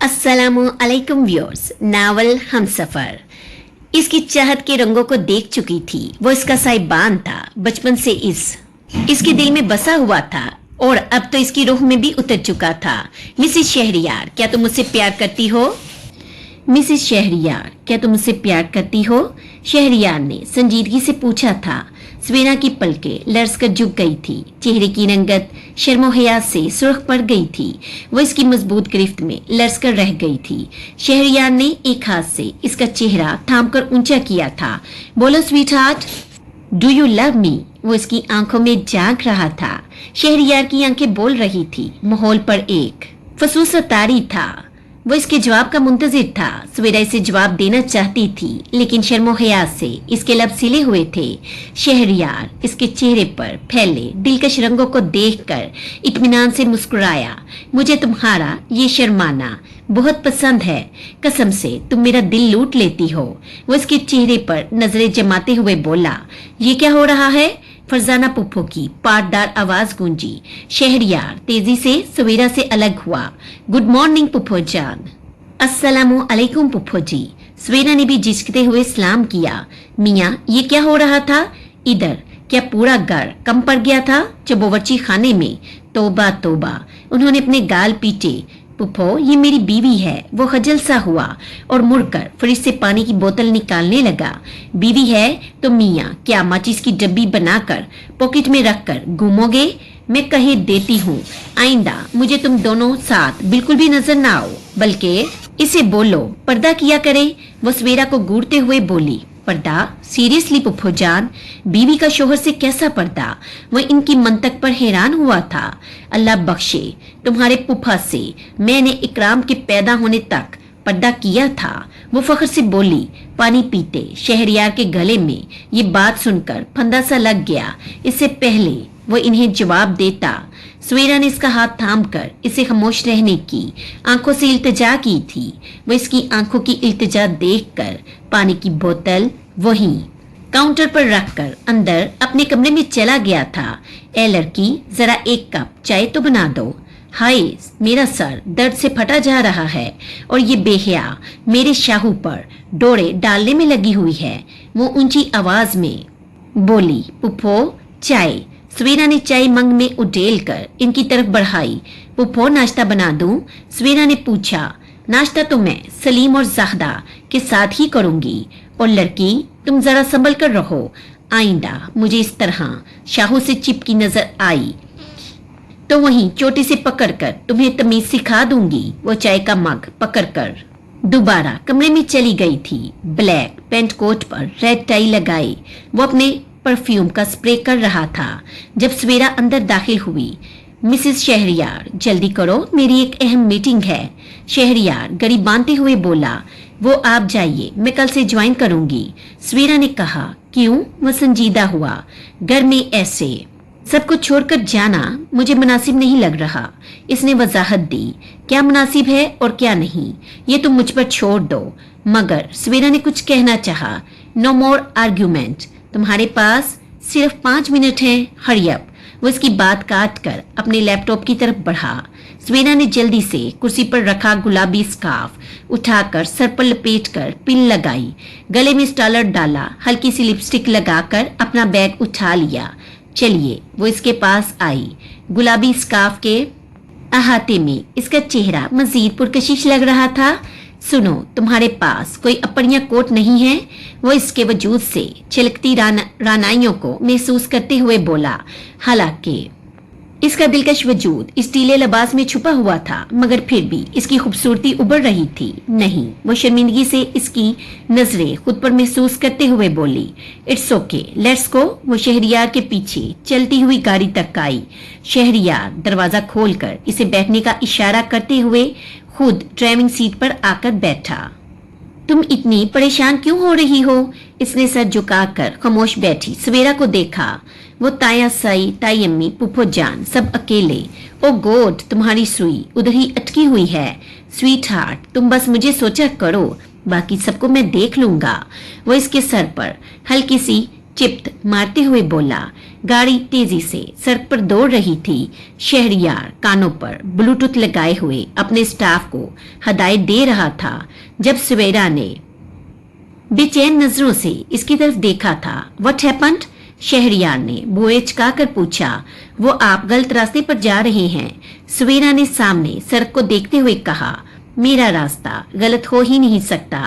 अस्सलामुअलैकुम viewers. Novel Humsafar इसकी चाहत के रंगों को देख चुकी थी। वो इसका साहिबान था, बचपन से इसके दिल में बसा हुआ था और अब तो इसकी रूह में भी उतर चुका था। मिसेस शहरियार, क्या तुम मुझसे प्यार करती हो? मिसेस शहरियार, क्या तुम मुझसे प्यार करती हो? शहरियार ने संजीदगी से पूछा था। सवेरा की पलकें लरसकर झुक गई थी। चेहरे की रंगत शर्मो हया से सुर्ख पड़ गई थी। वो इसकी मजबूत गिरफ्त में लरसकर रह गई थी। शहरियार ने एक हाथ से इसका चेहरा थामकर ऊंचा किया था। बोलो sweet heart, do you love me? वो इसकी आंखों में झांक रहा था। शहरियार की आंखें बोल रही थी। माहौल पर एक फसूस तारी था। वो इसके जवाब का मुंतजिर था। सवेरा इसे जवाब देना चाहती थी, लेकिन शर्मो हया से इसके लब सिले हुए थे। शहरियार इसके चेहरे पर फैले दिलकश रंगों को देखकर इत्मीनान से मुस्कुराया। मुझे तुम्हारा ये शर्माना बहुत पसंद है। कसम से तुम मेरा दिल लूट लेती हो। वो इसके चेहरे पर नजरें जमाते हुए बोला। ये क्या हो रहा है? फरजाना पुप्पो की पाटदार आवाज गूंजी। शहरियार तेजी से सवेरा से अलग हुआ। गुड मॉर्निंग पुप्पो जान। अस्सलामु अलैकुम पुप्पो जी। सवेरा ने भी झिझकते हुए सलाम किया। मियाँ, ये क्या हो रहा था इधर? क्या पूरा घर कम पड़ गया था चबोवर्ची खाने में? तोबा तोबा, उन्होंने अपने गाल पीटे। पुप्पो, ये मेरी बीवी है। वो खजल सा हुआ और मुड़कर फ्रिज से पानी की बोतल निकालने लगा। बीवी है तो मियाँ क्या माचिस की डब्बी बनाकर पॉकेट में रखकर घूमोगे? मैं कहे देती हूँ, आइंदा मुझे तुम दोनों साथ बिल्कुल भी नजर ना आओ, बल्कि इसे बोलो पर्दा किया करे। वो सवेरा को घूरते हुए बोली। पर्दा? सीरियसली पुप्पो जान, बीवी का शोहर से कैसा पर्दा? वो इनकी मंतक पर हैरान हुआ था। अल्लाह बख्शे, तुम्हारे पुप्पा से मैंने इकराम के पैदा होने तक पर्दा किया था। वो फख्र से बोली। पानी पीते शहरियार के गले में ये बात सुनकर फंदा सा लग गया। इससे पहले वो इन्हें जवाब देता, सवेरा ने इसका हाथ थामकर इसे खामोश रहने की आंखों से इल्तिजा की थी। वो इसकी आंखों की इल्तिजा देखकर पानी की बोतल वहीं काउंटर पर रखकर अंदर अपने कमरे में चला गया था। ए लड़की, जरा एक कप चाय तो बना दो। हाय, मेरा सर दर्द से फटा जा रहा है और ये बेहया मेरे शाहू पर डोरे डालने में लगी हुई है। वो ऊंची आवाज में बोली। पुप्पो, चाय। सवेरा ने चाय मंग में उडेल कर इनकी तरफ बढ़ाई। पुप्पो, नाश्ता बना दूं? सवेरा ने पूछा। नाश्ता तो मैं सलीम और जाहदा के साथ ही करूंगी। और लड़की, तुम जरा संभल कर रहो। आइंदा मुझे इस तरह शाहू से चिपकी नजर आई तो वहीं चोटी से पकड़कर तुम्हें तमीज सिखा दूंगी। वो चाय का मग पकड़कर दोबारा कमरे में चली गई थी। ब्लैक पेंट कोट पर रेड टाई लगाए वो अपने परफ्यूम का स्प्रे कर रहा था। जब सवेरा अंदर दाखिल हुई। मिसेस शहरियार, जल्दी करो, मेरी एक अहम मीटिंग है। शहरियार गरीब बांधते हुए बोला। वो आप जाइए, मैं कल से ज्वाइन करूंगी। सवेरा ने कहा। क्यों? वो संजीदा हुआ। घर में ऐसे सब कुछ छोड़कर जाना मुझे मुनासिब नहीं लग रहा। इसने वजाहत दी। क्या मुनासिब है और क्या नहीं, ये तुम मुझ पर छोड़ दो। मगर सवेरा ने कुछ कहना चाहा। नो मोर आर्ग्यूमेंट, तुम्हारे पास सिर्फ 5 मिनट हैं। Hurry up. वो इसकी बात काट कर अपने लैपटॉप की तरफ बढ़ा। सवेरा ने जल्दी से कुर्सी पर रखा गुलाबी स्कार्फ उठाकर सर पर लपेटकर पिन लगाई, गले में स्टालर डाला, हल्की सी लिपस्टिक लगाकर अपना बैग उठा लिया। चलिए, वो इसके पास आई। गुलाबी स्कार्फ के अहाते में इसका चेहरा मजीद पुरकशिश लग रहा था। सुनो, तुम्हारे पास कोई अपनिया कोट नहीं है? वो इसके वजूद से छिलकती रानाइयों को महसूस करते हुए बोला। हालांकि इसका दिलकश वजूद इस टीले लिबास में छुपा हुआ था, मगर फिर भी इसकी खूबसूरती उभर रही थी। नहीं, वो शर्मिंदगी से इसकी नजरें खुद पर महसूस करते हुए बोली। It's okay, let's go. वो शहरियार के पीछे चलती हुई गाड़ी तक आई। शहरियार दरवाजा खोलकर इसे बैठने का इशारा करते हुए खुद ड्राइविंग सीट पर आकर बैठा। तुम इतनी परेशान क्यों हो रही हो? इसने सर झुकाकर खामोश बैठी सवेरा को देखा। वो ताया साई, ताई अम्मी, पुप्पो जान सब अकेले। ओ गॉड, तुम्हारी सुई उधर ही अटकी हुई है। स्वीट हार्ट, तुम बस मुझे सोचा करो, बाकी सबको मैं देख लूंगा। वो इसके सर पर हल्की सी चिप्त मारते हुए बोला। गाड़ी तेजी से सड़क पर दौड़ रही थी। शहरियार कानों पर ब्लूटूथ लगाए हुए अपने स्टाफ को हदायत दे रहा था जब सवेरा ने बेचैन नजरों से इसकी तरफ देखा था। What happened? शहरियार ने बुए चकाकर पूछा। वो आप गलत रास्ते पर जा रहे हैं, सवेरा ने सामने सड़क को देखते हुए कहा। मेरा रास्ता गलत हो ही नहीं सकता।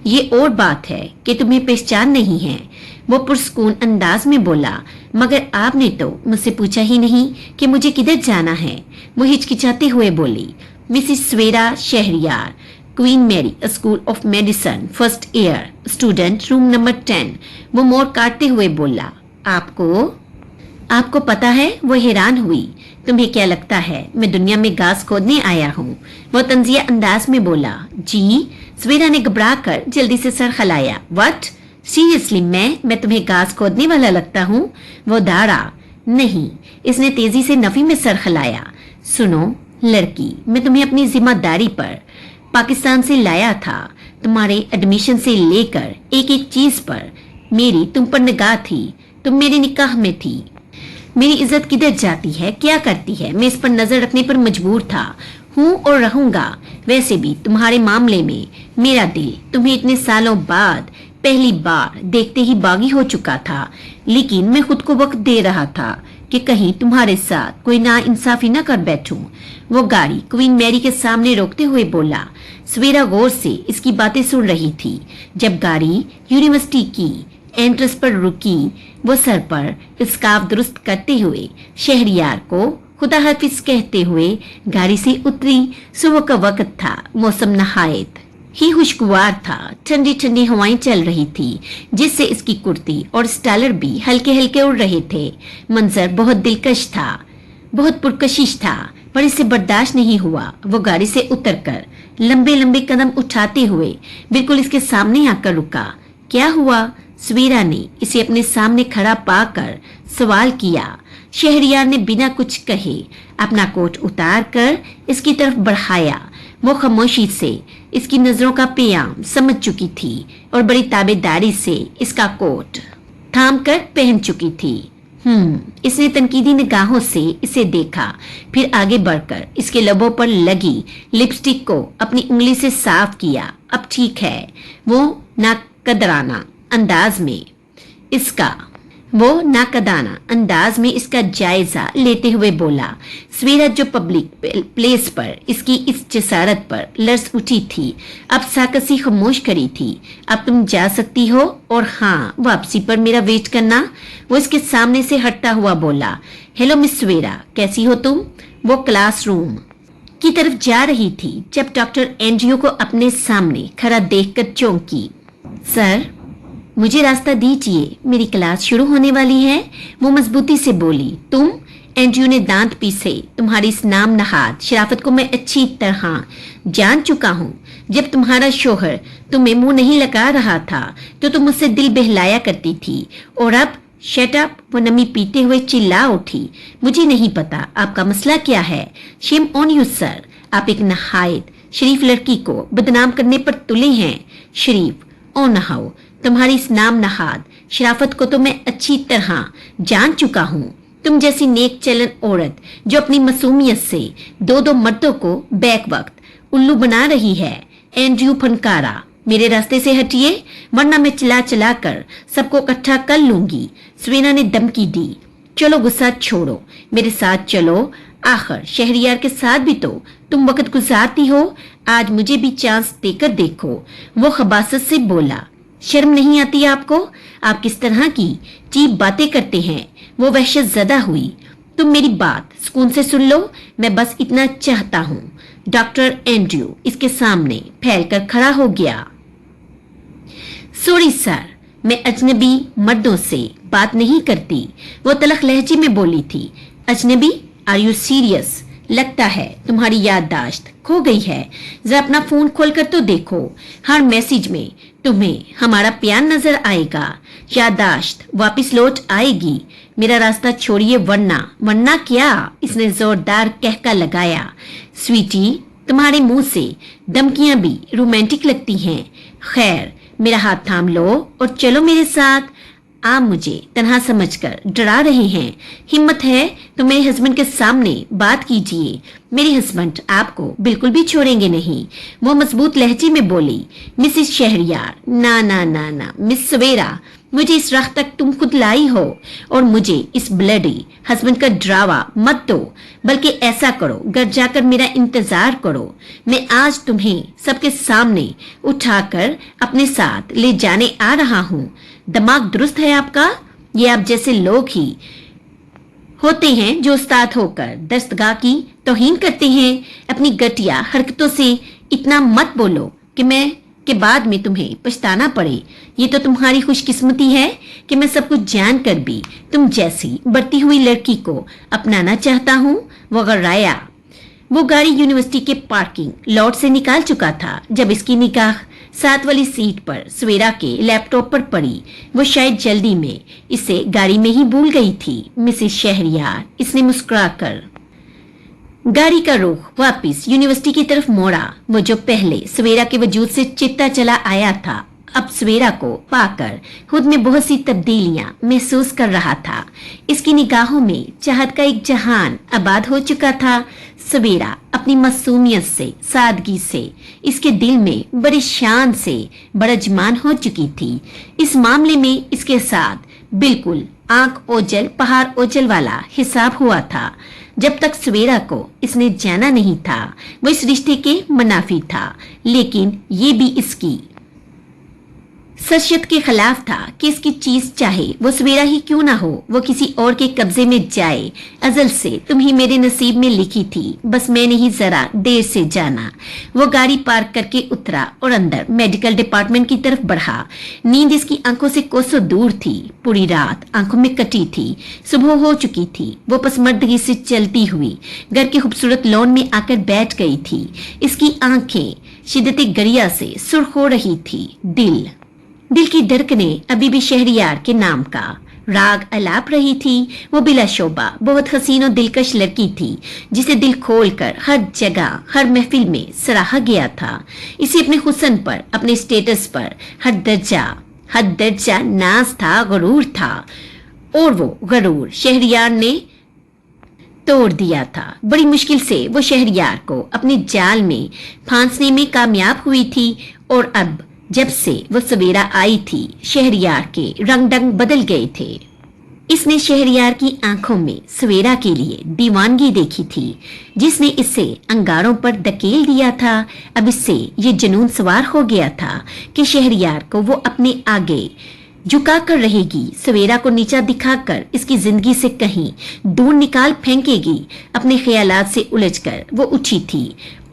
ये और बात है कि तुम्हें पहचान नहीं है, वो पुरस्कून अंदाज में बोला। मगर आपने तो मुझसे पूछा ही नहीं कि मुझे किधर जाना है, वो हिचकिचाते हुए बोली। Mrs Savera Shahriyar, Queen Mary School of Medicine, first year student, room number 10, वो मोड़ काटते हुए बोला। आपको पता है? वो हैरान हुई। तुम्हें क्या लगता है मैं दुनिया में घास खोदने आया हूँ? वो तंजिया अंदाज में बोला। जी? सवेरा ने घबरा कर जल्दी से सर हिलाया। व्हाट? सीरियसली मैं तुम्हें घास खोदने वाला लगता हूँ? वो दाड़ा। नहीं, इसने तेजी से नफी में सर हिलाया। सुनो लड़की, मैं तुम्हें अपनी जिम्मेदारी पर पाकिस्तान से लाया था। तुम्हारे एडमिशन से लेकर एक एक चीज पर मेरी तुम पर निगाह थी। तुम मेरे निकाह में थी। मेरी इज्जत किधर जाती है, क्या करती है, मैं इस पर नजर रखने पर मजबूर था, हूँ और रहूंगा। वैसे भी तुम्हारे मामले में मेरा दिल तुम्हें इतने सालों बाद पहली बार देखते ही बागी हो चुका था। लेकिन मैं खुद को वक्त दे रहा था कि कहीं तुम्हारे साथ कोई नाइंसाफी न कर बैठूं। वो गाड़ी क्वीन मैरी के सामने रोकते हुए बोला। सवेरा गौर से इसकी बातें सुन रही थी। जब गाड़ी यूनिवर्सिटी की एंट्रेंस पर रुकी, वो सर पर स्कार्फ दुरुस्त करते हुए शहरियार को खुदा हाफिज कहते हुए गाड़ी से उतरी। सुबह का वक्त था, मौसम नहायत ही खुशगवार था। ठंडी ठंडी हवाएं चल रही थी जिससे इसकी कुर्ती और स्टाइलर भी हल्के हल्के उड़ रहे थे। मंजर बहुत दिलकश था, बहुत पुरकशिश था, पर इसे बर्दाश्त नहीं हुआ। वो गाड़ी से उतरकर लंबे लंबे कदम उठाते हुए बिल्कुल इसके सामने आकर रुका। क्या हुआ? सवेरा ने इसे अपने सामने खड़ा पाकर सवाल किया। शहरियार ने बिना कुछ कहे अपना कोट उतार कर इसकी तरफ बढ़ाया। वो खामोशी से इसकी नजरों का पेयाम समझ चुकी थी और बड़ी ताबेदारी से इसका कोट थाम कर पहन चुकी थी। इसने तनकीदी निगाहों से इसे देखा, फिर आगे बढ़कर इसके लबों पर लगी लिपस्टिक को अपनी उंगली से साफ किया। अब ठीक है, वो नाकदराना अंदाज में इसका जायजा लेते हुए बोला। सवेरा जो पब्लिक प्लेस पर इसकी इस जसारत पर लर्ज उठी थी, अब साकसी खामोश करी थी। अब तुम जा सकती हो, और हाँ, वापसी पर मेरा वेट करना। वो इसके सामने से हटता हुआ बोला। हेलो मिस सवेरा, कैसी हो तुम? वो क्लासरूम की तरफ जा रही थी जब डॉक्टर एंड्रयू को अपने सामने खड़ा देखकर चौंकी। सर, मुझे रास्ता दीजिए, मेरी क्लास शुरू होने वाली है, वो मजबूती से बोली। तुम? एंड्रयू ने दांत पीसे। तुम्हारी इस नाम नहाद शराफत को मैं अच्छी तरह जान चुका हूँ। जब तुम्हारा शोहर तुम्हें मुंह नहीं लगा रहा था तो तुम मुझसे दिल बहलाया करती थी, और अब शट अप, वो नमी पीते हुए चिल्ला उठी। मुझे नहीं पता आपका मसला क्या है। शेम ऑन यू सर, आप एक नहायत शरीफ लड़की को बदनाम करने पर तुले हैं। शरीफ ओ नहाओ, तुम्हारी इस नाम नहाद शराफत को तो मैं अच्छी तरह जान चुका हूँ। तुम जैसी नेक चलन औरत जो अपनी मासूमियत से दो दो मर्दों को बैक वक्त उल्लू बना रही है। एंड्रयू फनकारा, मेरे रास्ते से हटिए, वरना मैं चिल्ला चिल्ला कर सबको इकट्ठा कर लूंगी। सवेरा ने धमकी दी। चलो गुस्सा छोड़ो, मेरे साथ चलो। आखिर शहरियार के साथ भी तो तुम वक्त गुजारती हो, आज मुझे भी चांस देकर देखो। वो खबासत से बोला। शर्म नहीं आती आपको? आप किस तरह की चीप बातें करते हैं? वो वहशत ज़दा हुई। तुम मेरी बात सुकून से सुन लो, मैं बस इतना चाहता हूँ। डॉक्टर एंड्रयू इसके सामने फैलकर खड़ा हो गया। सॉरी सर, मैं अजनबी मर्दों से बात नहीं करती, वो तलख लहजे में बोली थी। अजनबी? Are you serious? लगता है तुम्हारी याददाश्त खो गई है। जरा अपना फोन खोलकर तो देखो, हर मैसेज में तुम्हें हमारा प्यार नजर आएगा। याददाश्त वापस लौट आएगी। मेरा रास्ता छोड़िए, वरना क्या? इसने जोरदार कहका लगाया। स्वीटी, तुम्हारे मुंह से धमकियां भी रोमांटिक लगती हैं। खैर, मेरा हाथ थाम लो और चलो मेरे साथ। आप मुझे तन्हा समझकर डरा रहे हैं। हिम्मत है तो मेरे हस्बैंड के सामने बात कीजिए। मेरे हस्बैंड आपको बिल्कुल भी छोड़ेंगे नहीं। वो मजबूत लहजे में बोली। मिसेस शहरयार, ना ना ना ना मिस सवेरा, मुझे इस राह तक तुम खुद लाई हो और मुझे इस ब्लडी हस्बैंड का ड्रावा मत दो, बल्कि ऐसा करो, घर जाकर मेरा इंतजार करो। मैं आज तुम्हें सबके सामने उठाकर अपने साथ ले जाने आ रहा हूँ। दिमाग दुरुस्त है आपका? ये आप जैसे लोग ही होते हैं जो उस्ताद होकर दस्तगाह की तौहीन करते हैं। अपनी घटिया हरकतों से इतना मत बोलो कि बाद में तुम्हें पछताना पड़े। ये तो तुम्हारी खुशकिस्मती है कि मैं सब कुछ जानकर भी तुम जैसी बढ़ती हुई लड़की को अपनाना चाहता हूँ। वगैरह। वो गाड़ी यूनिवर्सिटी के पार्किंग लॉट से निकाल चुका था जब इसकी निगाह साथ वाली सीट पर सवेरा के लैपटॉप पर पड़ी। वो शायद जल्दी में इसे गाड़ी में ही भूल गई थी। मिसेस शहरयार, इसने मुस्कुराकर गाड़ी का रुख वापस यूनिवर्सिटी की तरफ मोड़ा। वो जो पहले सवेरा के वजूद से चित्ता चला आया था, अब सवेरा को पाकर खुद में बहुत सी तब्दीलियां महसूस कर रहा था। इसकी निगाहों में चाहत का एक जहान आबाद हो चुका था। सवेरा अपनी मासूमियत से, सादगी से, इसके दिल में बड़ी शान से बड़जमान हो चुकी थी। इस मामले में इसके साथ बिल्कुल आंख ओझल पहाड़ ओझल वाला हिसाब हुआ था। जब तक सवेरा को इसने जाना नहीं था वो इस रिश्ते के मुनाफी था, लेकिन ये भी इसकी शख्सियत के खिलाफ था कि इसकी चीज चाहे वो सवेरा ही क्यों ना हो, वो किसी और के कब्जे में जाए। अजल से तुम ही मेरे नसीब में लिखी थी, बस मैंने ही जरा देर से जाना। वो गाड़ी पार्क करके उतरा और अंदर मेडिकल डिपार्टमेंट की तरफ बढ़ा। नींद इसकी आंखों से कोसों दूर थी। पूरी रात आंखों में कटी थी। सुबह हो चुकी थी। वो पसमर्दगी से चलती हुई घर के खूबसूरत लॉन में आकर बैठ गई थी। इसकी आंखें शिद्दत गरिया से सुर्ख हो रही थी। दिल की धड़कने अभी भी शहरयार के नाम का राग अलाप रही थी। वो बिला शोबा बहुत हसीन और दिलकश लड़की थी जिसे दिल खोलकर हर जगह हर महफिल में सराहा गया था। इसे अपने हुस्न पर, अपने स्टेटस पर हर दर्जा नाज था, गरूर था, और वो गरूर शहरयार ने तोड़ दिया था। बड़ी मुश्किल से वो शहरयार को अपने जाल में फांसने में कामयाब हुई थी, और अब जब से वो सवेरा आई थी शहरयार के रंग ढंग बदल गए थे। इसने शहरयार की आंखों में सवेरा के लिए दीवानगी देखी थी जिसने इसे अंगारों पर धकेल दिया था। अब इससे ये जुनून सवार हो गया था कि शहरयार को वो अपने आगे झुका कर रहेगी, सवेरा को नीचा दिखाकर इसकी जिंदगी से कहीं दूर निकाल फेंकेगी। अपने ख्यालात से उलझकर वो उठी थी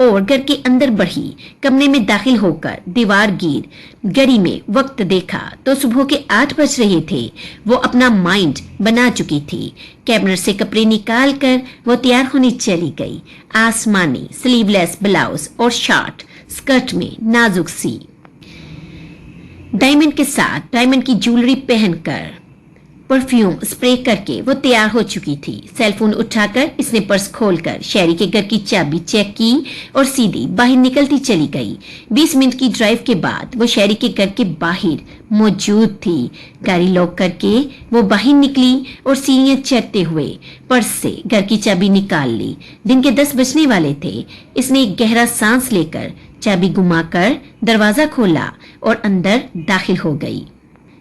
और घर के अंदर बढ़ी। कमरे में दाखिल होकर दीवार गिर घड़ी में वक्त देखा तो सुबह के 8 बज रहे थे। वो अपना माइंड बना चुकी थी। कैबिनेट से कपड़े निकाल कर वो तैयार होने चली गई। आसमानी स्लीवलेस ब्लाउज और शॉर्ट स्कर्ट में नाजुक सी डायमंड के साथ डायमंड की ज्वेलरी पहनकर परफ्यूम स्प्रे करके वो तैयार हो चुकी थी। सेलफोन उठाकर इसने पर्स खोलकर शहरी के घर की चाबी चेक की और सीधी बाहर निकलती चली गई। 20 मिनट की ड्राइव के बाद वो शहरी के घर के बाहर मौजूद थी। गाड़ी लॉक करके वो बाहर निकली और सीढ़ियां चढ़ते हुए पर्स से घर की चाबी निकाल ली। दिन के 10 बजने वाले थे। इसने एक गहरा सांस लेकर चाबी घुमाकर दरवाजा खोला और अंदर दाखिल हो गई।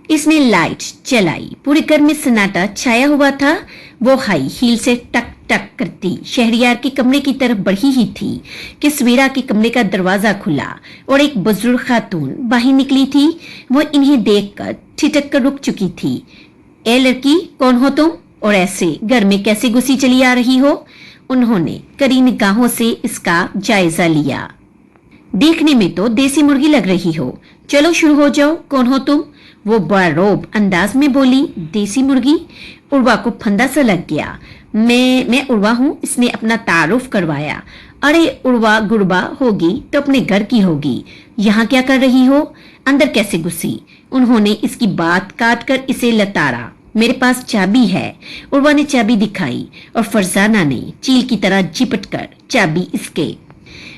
इसने लाइट चलाई। पूरे घर में सन्नाटा छाया हुआ था। वो हाई हील से टक टक करती शहरयार के कमरे की तरफ बढ़ी ही थी कि सवेरा के कमरे का दरवाजा खुला और एक बुजुर्ग खातून बाहर निकली थी। वो इन्हें देखकर ठिठक कर रुक चुकी थी। ए लड़की, कौन हो तुम और ऐसे घर में कैसे घुसी चली आ रही हो? उन्होंने कड़ी निगाहों से इसका जायजा लिया। देखने में तो देसी मुर्गी लग रही हो। चलो शुरू हो जाओ, कौन हो तुम? वो बड़ा रोब अंदाज में बोली। देसी मुर्गी? उर्वा को फंदा सा लग गया। मैं उर्वा हूँ, इसने अपना तारुफ करवाया। अरे उर्वा गुड़बा होगी तो अपने घर की होगी, यहाँ क्या कर रही हो? अंदर कैसे घुसी? उन्होंने इसकी बात काट कर इसे लताड़ा। मेरे पास चाबी है। उर्वा ने चाबी दिखाई और फरजाना ने चील की तरह चिपट कर चाबी इसके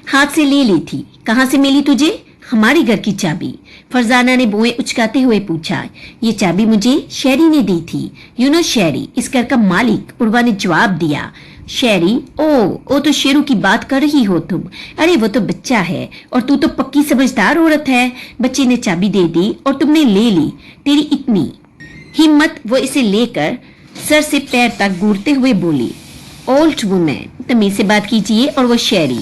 हाथ से ले ली थी। कहाँ से मिली तुझे? हमारे घर की चाबी? फरजाना ने बुएं उचकाते हुए पूछा। ये चाबी मुझे शेरी ने दी थी। यू नो शेरी, इस घर का मालिक, उर्वा ने जवाब दिया। शेरी? ओ तो शेरू की बात कर रही हो तुम। अरे वो तो बच्चा है और तू तो पक्की समझदार औरत है। बच्चे ने चाबी दे दी और तुमने ले ली। तेरी इतनी हिम्मत! वो इसे लेकर सर से पैर तक घूरते हुए बोली। ओल्ड वुमेन, तमीज से बात कीजिए। और वो शेरी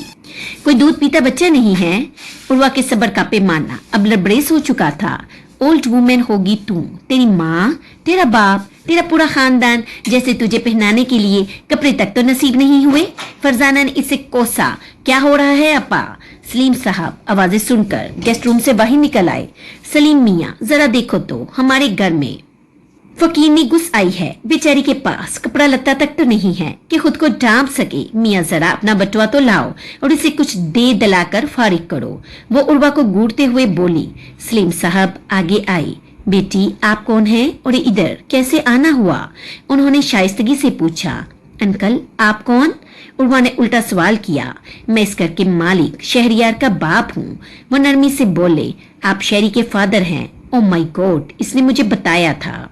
कोई दूध पीता बच्चा नहीं है। उर्वा के सब्र का पैमाना अब लबरेज हो चुका था। ओल्ड वुमेन होगी तू, तेरी माँ, तेरा बाप, तेरा पूरा खानदान, जैसे तुझे पहनाने के लिए कपड़े तक तो नसीब नहीं हुए। फरजाना ने इसे कोसा। क्या हो रहा है अपा? सलीम साहब आवाजें सुनकर गेस्ट रूम से बाहर निकल आए। सलीम मियाँ, जरा देखो तो, हमारे घर में फकीरनी घुस आई है। बेचारी के पास कपड़ा लत्ता तक तो नहीं है कि खुद को ढांप सके। मियाँ जरा अपना बटुआ तो लाओ और इसे कुछ दे दलाकर फारिग करो। वो उर्वा को घूरते हुए बोली। सलीम साहब आगे आई। बेटी आप कौन हैं और इधर कैसे आना हुआ? उन्होंने शाइस्तगी से पूछा। अंकल आप कौन? उर्वा ने उल्टा सवाल किया। मैं इस घर के मालिक शहरियार का बाप हूँ। वो नरमी से बोले। आप शेरी के फादर हैं? ओ माय गॉड, इसने मुझे बताया था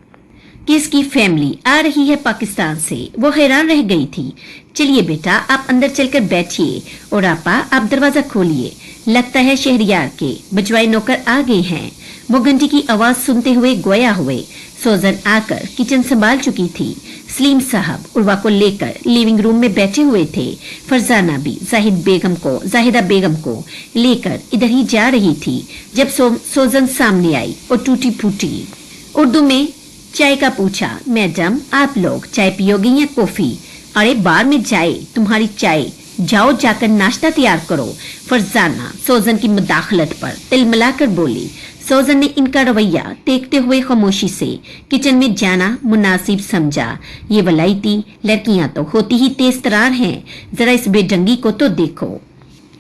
कि इसकी फैमिली आ रही है पाकिस्तान से। वो हैरान रह गई थी। चलिए बेटा आप अंदर चलकर बैठिए और आपा आप दरवाजा खोलिए। लगता है शहरियार के बजवाए नौकर आ गए हैं। वो घंटी की आवाज सुनते हुए गोया हुए। सोजन आकर किचन संभाल चुकी थी। सलीम साहब उर्वा को लेकर लिविंग रूम में बैठे हुए थे। फरजाना भी जाहिदा बेगम को लेकर इधर ही जा रही थी जब सोजन सामने आई और टूटी फूटी उर्दू में चाय का पूछा। मैडम आप लोग चाय पियोगे या कॉफी? अरे बार में जाए तुम्हारी चाय, जाओ जाकर नाश्ता तैयार करो। फरजाना सोजन की मुदाखलत पर तिलमिलाकर बोली। सोजन ने इनका रवैया देखते हुए खामोशी से किचन में जाना मुनासिब समझा। ये वलायती लड़कियां तो होती ही तेज तरार हैं। जरा इस बेढंगी को तो देखो,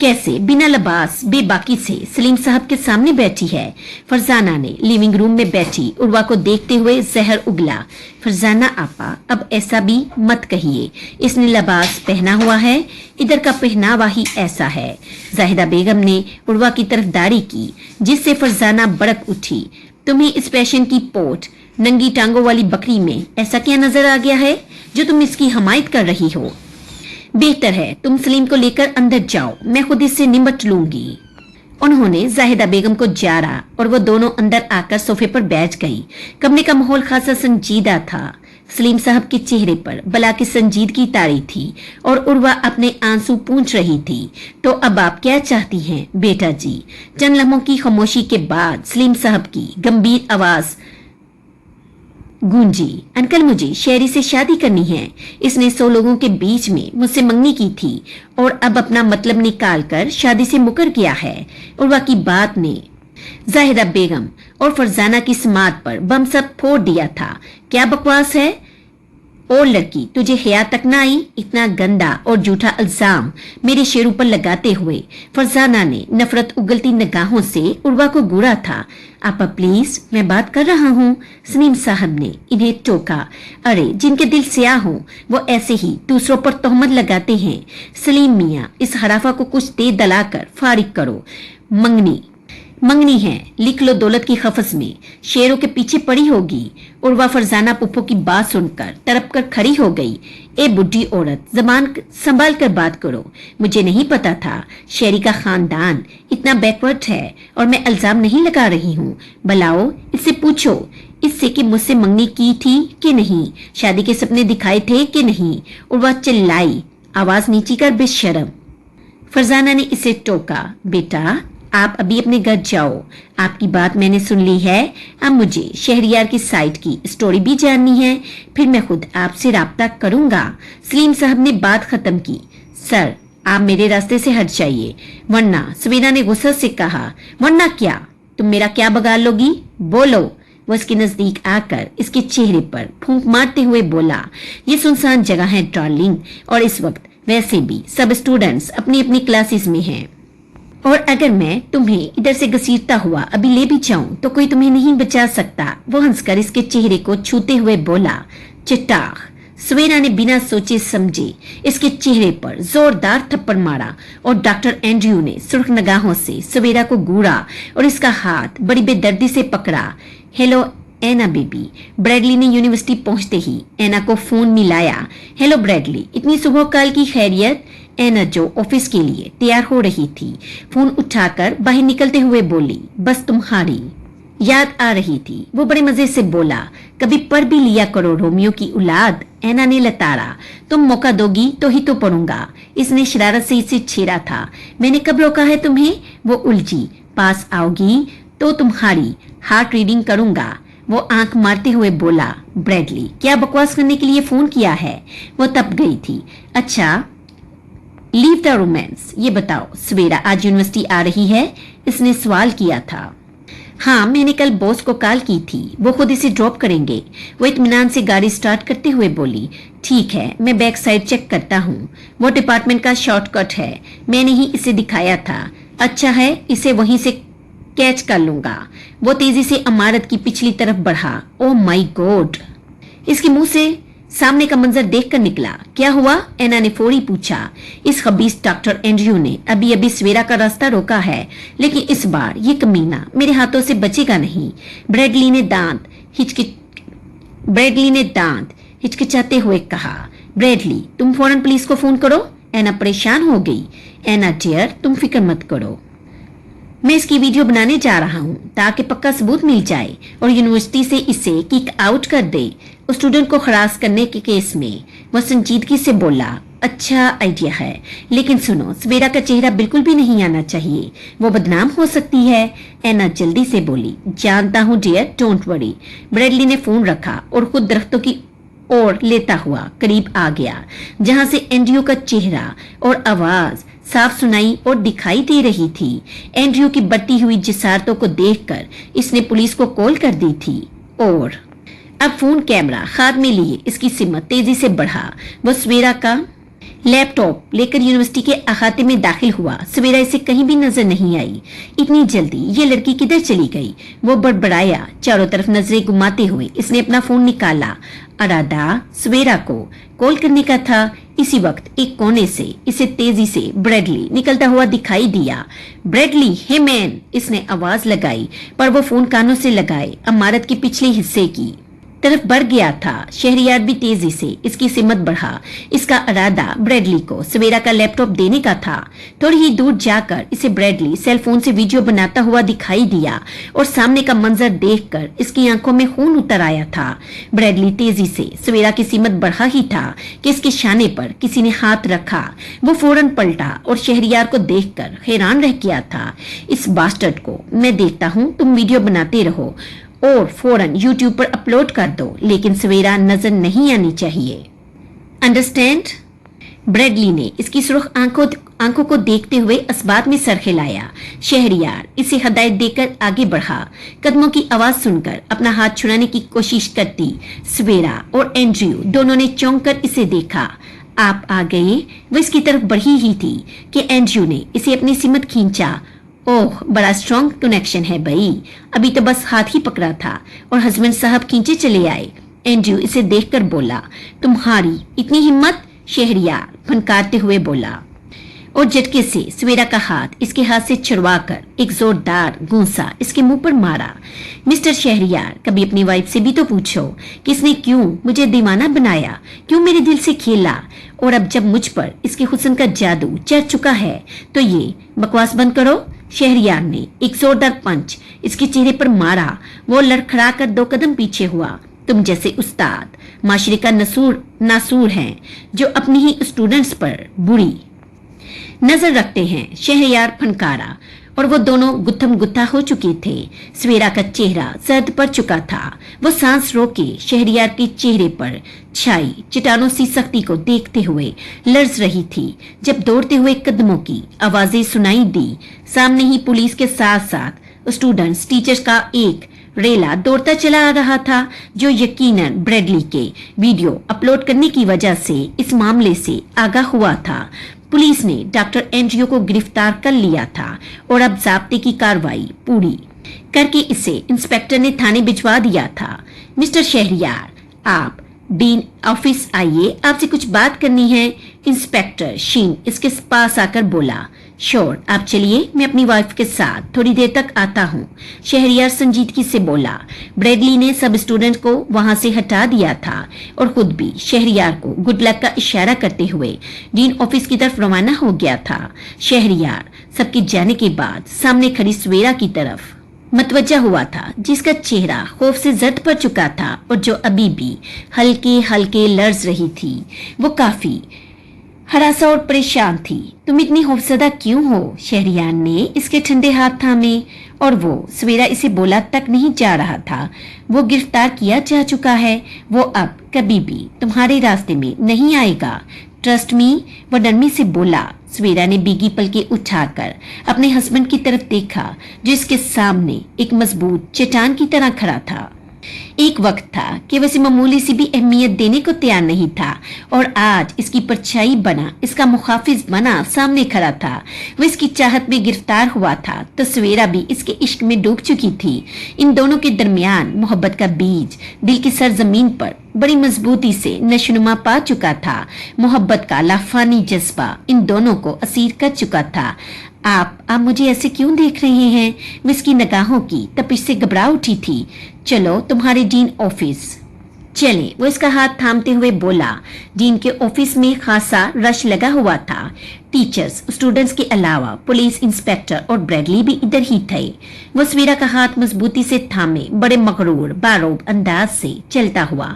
कैसे बिना लिबास बेबाकी से सलीम साहब के सामने बैठी है। फरजाना ने लिविंग रूम में बैठी उर्वा को देखते हुए जहर उगला। फरजाना आपा अब ऐसा भी मत कहिए, इसने लिबास पहना हुआ है, इधर का पहनावा ही ऐसा है। जाहिदा बेगम ने उर्वा की तरफदारी की जिससे फरजाना भड़क उठी। तुम्हें इस फैशन की पोट नंगी टांगों वाली बकरी में ऐसा क्या नजर आ गया है जो तुम इसकी हमायत कर रही हो? बेहतर है तुम सलीम को लेकर अंदर जाओ, मैं खुद इससे निपट लूंगी। उन्होंने जाहिदा बेगम को जारा और वो दोनों अंदर आकर सोफे पर बैठ गई। कमरे का माहौल खासा संजीदा था। सलीम साहब के चेहरे पर बला की संजीदगी तारी थी और उर्वा अपने आंसू पूंछ रही थी। तो अब आप क्या चाहती हैं बेटा जी? चंद लम्हों की खामोशी के बाद सलीम साहब की गंभीर आवाज गूंजी। अंकल मुझे शेरी से शादी करनी है। इसने 100 लोगों के बीच में मुझसे मंगनी की थी और अब अपना मतलब निकालकर शादी से मुकर गया है। उर्वा की बात ने जाहिदा बेगम और फरजाना की समात पर बम सब फोड़ दिया था। क्या बकवास है? और लड़की तुझे हया तक ना आई? इतना गंदा और झूठा इल्जाम मेरे शेरू पर लगाते हुए फरजाना ने नफरत उगलती निगाहों से उर्वा को घूरा था। आपा प्लीज मैं बात कर रहा हूँ। सलीम साहब ने इन्हें टोका। अरे जिनके दिल स्याह हो वो ऐसे ही दूसरों पर तोहमत लगाते हैं। सलीम मियाँ इस हराफा को कुछ दे दलाकर फारिग करो। मंगनी है, लिख लो दौलत की खफस में, शेरों के पीछे पड़ी होगी। उर्वा फरजाना पुप्पो की बात सुनकर तड़प कर खड़ी हो गई। ए बुढ़ी औरत, जबान संभाल कर बात करो। मुझे नहीं पता था शेरी का खानदान इतना बैकवर्ड है और मैं इल्जाम नहीं लगा रही हूँ। बुलाओ इससे पूछो इससे कि मुझसे मंगनी की थी कि नहीं, शादी के सपने दिखाए थे कि नहीं। उर्वा चिल्लाई, आवाज नीची कर बेशरम। फरजाना ने इसे टोका। बेटा आप अभी अपने घर जाओ, आपकी बात मैंने सुन ली है। अब मुझे शहरियार की साइड की स्टोरी भी जाननी है, फिर मैं खुद आपसे राब्ता करूंगा। सलीम साहब ने बात खत्म की। सर आप मेरे रास्ते से हट जाइए वरना, सवीना ने गुस्से से कहा। वरना क्या? तुम मेरा क्या बगाल लोगी? बोलो। वो इसके नजदीक आकर इसके चेहरे पर फूंक मारते हुए बोला। ये सुनसान जगह है डार्लिंग, और इस वक्त वैसे भी सब स्टूडेंट्स अपनी अपनी क्लासेस में हैं, और अगर मैं तुम्हें इधर से घसीटता हुआ अभी ले भी जाऊं तो कोई तुम्हें नहीं बचा सकता। वो हंसकर इसके चेहरे को छूते हुए बोला। चिट्टाख सवेरा ने बिना सोचे समझे इसके चेहरे पर जोरदार थप्पड़ मारा और डॉक्टर एंड्रयू ने सुर्ख निगाहों से सवेरा को घूरा और इसका हाथ बड़ी बेदर्दी से पकड़ा। हेलो एना बेबी। ब्रैडली ने यूनिवर्सिटी पहुंचते ही एना को फोन मिलाया। हेलो ब्रैडली, इतनी सुबह काल की खैरियत? एना जो ऑफिस के लिए तैयार हो रही थी फोन उठाकर बाहर निकलते हुए बोली, बस तुम्हारी याद आ रही थी। वो बड़े मजे से बोला, कभी पढ़ भी लिया करो रोमियो की औलाद। एना ने लताड़ा, तुम मौका दोगी तो ही तो पढ़ूंगा। इसने शरारत से इसे छेड़ा था। मैंने कब रोका है तुम्हें? वो उलझी। पास आओगी तो तुम्हारी हार्ट रीडिंग करूंगा। वो आंख मारते हुए बोला, ब्रैडली क्या बकवास करने के लिए फोन किया है? वो तप गई थी। अच्छा लीव द रोमांस, ये बताओ सवेरा आज यूनिवर्सिटी आ रही है? इसने सवाल किया था। हाँ, मैंने कल बॉस को कॉल की थी, वो खुद इसे ड्रॉप करेंगे। वो इत्मीनान से गाड़ी स्टार्ट करते हुए बोली, ठीक है मैं बैक साइड चेक करता हूँ। वो डिपार्टमेंट का शॉर्टकट है, मैंने ही इसे दिखाया था। अच्छा है, इसे वहीं से कैच कर लूंगा। वो तेजी से इमारत की पिछली तरफ बढ़ा। ओ माय गॉड, इसके मुंह से सामने का मंजर देखकर निकला। क्या हुआ? एना ने फौरी पूछा। इस खबीस डॉक्टर एंड्रयू ने अभी अभी सवेरा का रास्ता रोका है, लेकिन इस बार ये कमीना मेरे हाथों से बचेगा नहीं। ब्रैडली ने दांत हिचकिचाते हुए कहा। ब्रैडली तुम फौरन पुलिस को फोन करो। एना परेशान हो गई। एना डियर तुम फिक्र मत करो, मैं इसकी वीडियो बनाने जा रहा हूँ ताकि पक्का सबूत मिल जाए और यूनिवर्सिटी से इसे किक आउट कर दे उस स्टूडेंट को खलास करने के केस में। वो संजीदगी से बोला, अच्छा आइडिया है, लेकिन सुनो सवेरा का चेहरा बिल्कुल भी नहीं आना चाहिए, वो बदनाम हो सकती है। एना जल्दी से बोली, जानता हूँ डियर, डोंट वरी। ब्रैडली ने फोन रखा और खुद दरख्तों की ओर लेता हुआ करीब आ गया, जहां से एंड्रयू का चेहरा और आवाज साफ सुनाई और दिखाई दे रही थी। एंड्रयू की बढ़ती हुई जिसारतों को देखकर इसने पुलिस को कॉल कर दी थी और अब फोन कैमरा हाथ में लिए इसकी सिमत तेजी से बढ़ा। वो सवेरा का लैपटॉप लेकर यूनिवर्सिटी के अहाते में दाखिल हुआ। सवेरा इसे कहीं भी नजर नहीं आई। इतनी जल्दी ये लड़की किधर चली गई? वो बड़बड़ाया। चारों तरफ नजरें घुमाते हुए इसने अपना फोन निकाला। अरादा सवेरा को कॉल करने का था। इसी वक्त एक कोने से इसे तेजी से ब्रैडली निकलता हुआ दिखाई दिया। ब्रैडली, हे मैन, इसने आवाज लगाई, पर वो फोन कानों से लगाए इमारत के पिछले हिस्से की तरफ बढ़ गया था। शहरियार भी तेजी से इसकी सिमत बढ़ा। इसका इरादा ब्रैडली को सवेरा का लैपटॉप देने का था। थोड़ी ही दूर जाकर इसे ब्रैडली सेल फोन से वीडियो बनाता हुआ दिखाई दिया और सामने का मंजर देखकर इसकी आंखों में खून उतर आया था। ब्रैडली तेजी से सवेरा की सिमत बढ़ा ही था कि इसके शाने पर किसी ने हाथ रखा। वो फौरन पलटा और शहरियार को देखकर हैरान रह गया था। इस बास्टर्ड को मैं देखता हूँ, तुम वीडियो बनाते रहो और फौरन यूट्यूब पर अपलोड कर दो, लेकिन सवेरा नजर नहीं आनी चाहिए। अंडरस्टैंड? ब्रैडली ने इसकी सुर्ख आंखों को देखते हुए इस्बात में सर हिलाया। शहरियार इसे हदायत देकर आगे बढ़ा। कदमों की आवाज सुनकर अपना हाथ छुड़ाने की कोशिश करती सवेरा और एंड्रयू दोनों ने चौंक कर इसे देखा। आप आ गए? वो इसकी तरफ बढ़ी ही थी कि एंड्रयू ने इसे अपनी सिमत खींचा। ओह, बड़ा स्ट्रॉन्ग कनेक्शन है भाई, अभी तो बस हाथ ही पकड़ा था और हस्बैंड साहब खींचे चले आए। एंड्रयू इसे देखकर बोला, तुम्हारी इतनी हिम्मत? शहरियार फनकारते हुए बोला और झटके से सवेरा का हाथ इसके हाथ से छुड़वाकर एक जोरदार गूंसा इसके मुंह पर मारा। मिस्टर शहरियार, कभी अपनी वाइफ से भी तो पूछो कि इसने क्यों मुझे दीवाना बनाया, क्यों मेरे दिल से खेला, और अब जब मुझ पर इसके हुस्न का जादू चढ़ चुका है तो ये बकवास बंद करो। शहरियार ने एक जोरदार पंच इसके चेहरे पर मारा। वो लड़खड़ाकर 2 कदम पीछे हुआ। तुम जैसे उस्ताद माशरे का नासूर हैं जो अपनी ही स्टूडेंट्स पर बुरी नजर रखते हैं। शहरियार फनकारा और वो दोनों गुत्थम गुत्था हो चुके थे। सवेरा का चेहरा सर्द पड़ चुका था। वो सांस रोके शहरियार के चेहरे पर छाई चट्टानों सी सख्ती को देखते हुए लर्ज रही थी। जब दौड़ते हुए कदमों की आवाजें सुनाई दी, सामने ही पुलिस के साथ साथ स्टूडेंट्स टीचर्स का एक रेला दौड़ता चला आ रहा था, जो यकीनन ब्रैडली के वीडियो अपलोड करने की वजह से इस मामले से आगाह हुआ था। पुलिस ने डॉक्टर एंड्रयू को गिरफ्तार कर लिया था और अब ज़ाब्ते की कार्रवाई पूरी करके इसे इंस्पेक्टर ने थाने भिजवा दिया था। मिस्टर शहरियार, आप डीन ऑफिस आइए, आपसे कुछ बात करनी है। इंस्पेक्टर शीन इसके पास आकर बोला। श्योर, आप चलिए, मैं अपनी वाइफ के साथ थोड़ी देर तक आता हूँ, शहरियार संजीदगी से बोला। ब्रेडली ने सब स्टूडेंट को वहां से हटा दिया था और खुद भी शहरियार को गुड लक का इशारा करते हुए डीन ऑफिस की तरफ रवाना हो गया था। शहरियार सबके जाने के बाद सामने खड़ी सवेरा की तरफ मतवज्जा हुआ था, जिसका चेहरा खौफ से जर्द पड़ चुका था और जो अभी भी हल्के हल्के लर्ज रही थी। वो काफी हरासा और परेशान थी। तुम इतनी खौफजदा क्यों हो? शहरियार ने इसके ठंडे हाथ थामे और वो सवेरा इसे बोला तक नहीं जा रहा था। वो गिरफ्तार किया जा चुका है, वो अब कभी भी तुम्हारे रास्ते में नहीं आएगा। ट्रस्ट मी, वो नरमी से बोला। सवेरा ने बीगी पलके उठाकर अपने हस्बैंड की तरफ देखा, जो इसके सामने एक मजबूत चट्टान की तरह खड़ा था। एक वक्त था कि वैसे मामूली सी भी अहमियत देने को तैयार नहीं था और आज इसकी परछाई बना, इसका मुखाफिज बना सामने खड़ा था। वो इसकी चाहत में गिरफ्तार हुआ था तो सवेरा भी इसके इश्क में डूब चुकी थी। इन दोनों के दरमियान मोहब्बत का बीज दिल की सरजमीन पर बड़ी मजबूती से नशोनुमा पा चुका था। मोहब्बत का लाफानी जज्बा इन दोनों को असीर कर चुका था। आप मुझे ऐसे क्यों देख रहे हैं? वो इसकी निगाहों की तपिश से घबरा उठी थी। चलो तुम्हारे डीन ऑफिस चले, वो इसका हाथ थामते हुए बोला। डीन के ऑफिस में खासा रश लगा हुआ था। टीचर्स, स्टूडेंट्स के अलावा पुलिस इंस्पेक्टर और ब्रेडली भी इधर ही थे। वो सवेरा का हाथ मजबूती से थामे बड़े मगरूर बारोब अंदाज से चलता हुआ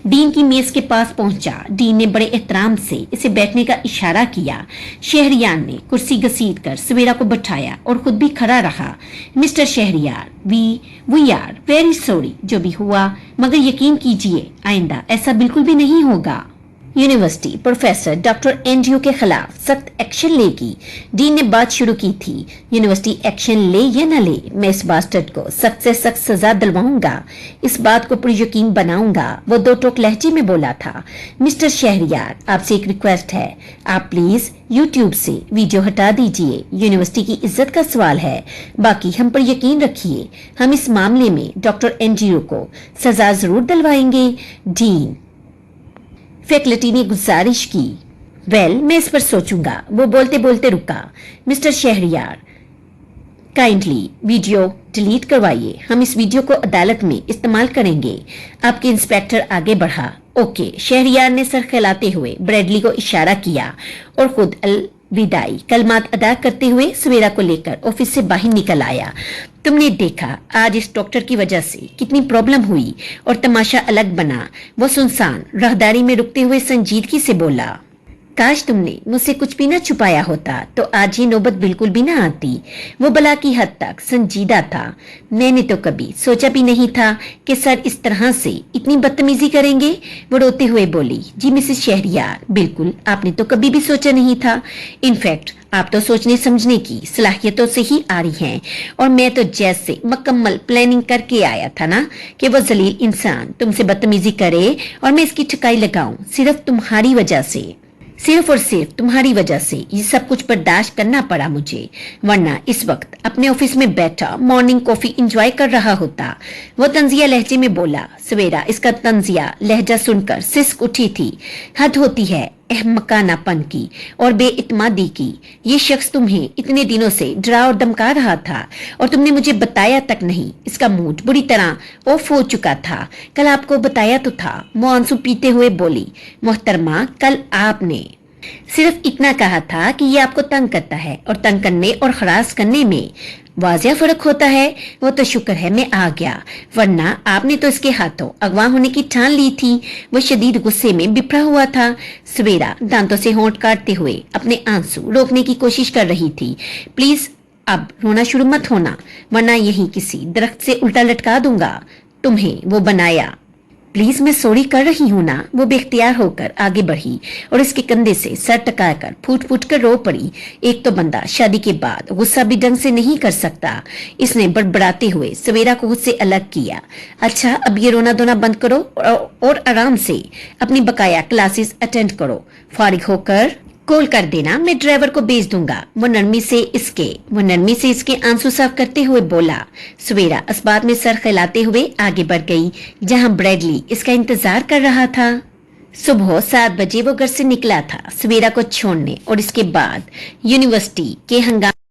डीन की मेज के पास पहुंचा। डीन ने बड़े एहतराम से इसे बैठने का इशारा किया। शहरियार ने कुर्सी घसीट कर सवेरा को बैठाया और खुद भी खड़ा रहा। Mr Shahriyar, we are very sorry जो भी हुआ, मगर यकीन कीजिए आइंदा ऐसा बिल्कुल भी नहीं होगा। यूनिवर्सिटी प्रोफेसर डॉक्टर एंड्रयू के खिलाफ सख्त एक्शन लेगी। डीन ने बात शुरू की थी। यूनिवर्सिटी एक्शन ले या न ले, मैं इस बास्टर्ड को सख्त से सख्त सजा दिलवाऊंगा, इस बात को पूरी यकीन बनाऊंगा। वो दो टोक लहजे में बोला था। मिस्टर शहरियार, आपसे एक रिक्वेस्ट है, आप प्लीज यूट्यूब से वीडियो हटा दीजिए। यूनिवर्सिटी की इज्जत का सवाल है। बाकी हम पर यकीन रखिए, हम इस मामले में डॉक्टर एंड्रयू को सजा जरूर दिलवाएंगे। डीन फैकल्टी ने गुजारिश की। वेल, मैं इस पर सोचूंगा। वो बोलते बोलते रुका। Mr Shahriyar, kindly video delete करवाइए, हम इस वीडियो को अदालत में इस्तेमाल करेंगे। आपके इंस्पेक्टर आगे बढ़ा। ओके, शहरियार ने सर खिलाते हुए ब्रेडली को इशारा किया और खुद विदाई कलमात अदा करते हुए सवेरा को लेकर ऑफिस से बाहर निकल आया। तुमने देखा आज इस डॉक्टर की वजह से कितनी प्रॉब्लम हुई और तमाशा अलग बना। वो सुनसान राहदारी में रुकते हुए संजीदगी से बोला। काश तुमने मुझसे कुछ भी न छुपाया होता तो आज ये नौबत बिल्कुल भी ना आती। वो भला की हद तक संजीदा था। मैंने तो कभी सोचा भी नहीं था कि सर इस तरह से इतनी बदतमीजी करेंगे। वो रोते हुए बोली। जी मिसेस शहरियार, बिल्कुल आपने तो कभी भी सोचा नहीं था। इनफैक्ट आप तो सोचने समझने की सलाहियतों से ही आ रही हैं और मैं तो जैसे मुकम्मल प्लानिंग करके आया था ना कि वो जलील इंसान तुमसे बदतमीजी करे और मैं इसकी ठिकाई लगाऊं। सिर्फ तुम्हारी वजह से, सिर्फ और सिर्फ तुम्हारी वजह से ये सब कुछ बर्दाश्त करना पड़ा मुझे, वरना इस वक्त अपने ऑफिस में बैठा मॉर्निंग कॉफी एंजॉय कर रहा होता। वो तंजिया लहजे में बोला। सवेरा इसका तंजिया लहजा सुनकर सिसक उठी थी। हद होती है अहमकानापन की और बेइतमादी की। ये शख्स तुम्हें इतने दिनों से डरा और धमका रहा था और तुमने मुझे बताया तक नहीं। इसका मूड बुरी तरह ऑफ हो चुका था। कल आपको बताया तो था। वो आंसू पीते हुए बोली। मोहतरमा, कल आपने सिर्फ इतना कहा था कि ये आपको तंग करता है और तंग करने और खरास करने में वाजिया फर्क होता है। वो तो शुक्र है मैं आ गया, वरना आपने तो इसके हाथों अगवा होने की ठान ली थी। वो शदीद गुस्से में बिफरा हुआ था। सवेरा दांतों से होंठ काटते हुए अपने आंसू रोकने की कोशिश कर रही थी। प्लीज अब रोना शुरू मत होना, वरना यही किसी दरख्त से उल्टा लटका दूंगा। तुम्हें वो बनाया। प्लीज मैं सॉरी कर रही हूँ ना। वो बेख्तियार होकर आगे बढ़ी और इसके कंधे से सर टकाकर फूट फूट कर रो पड़ी। एक तो बंदा शादी के बाद गुस्सा भी ढंग से नहीं कर सकता। इसने बड़बड़ाते हुए सवेरा को खुद से अलग किया। अच्छा, अब ये रोना धोना बंद करो और आराम से अपनी बकाया क्लासेस अटेंड करो। फारिग होकर कॉल कर देना, मैं ड्राइवर को भेज दूंगा। वो नरमी से इसके आंसू साफ करते हुए बोला। सवेरा इस बात में सर खिलाते हुए आगे बढ़ गई जहां ब्रैडली इसका इंतजार कर रहा था। सुबह 7 बजे वो घर से निकला था सवेरा को छोड़ने और इसके बाद यूनिवर्सिटी के हंगामे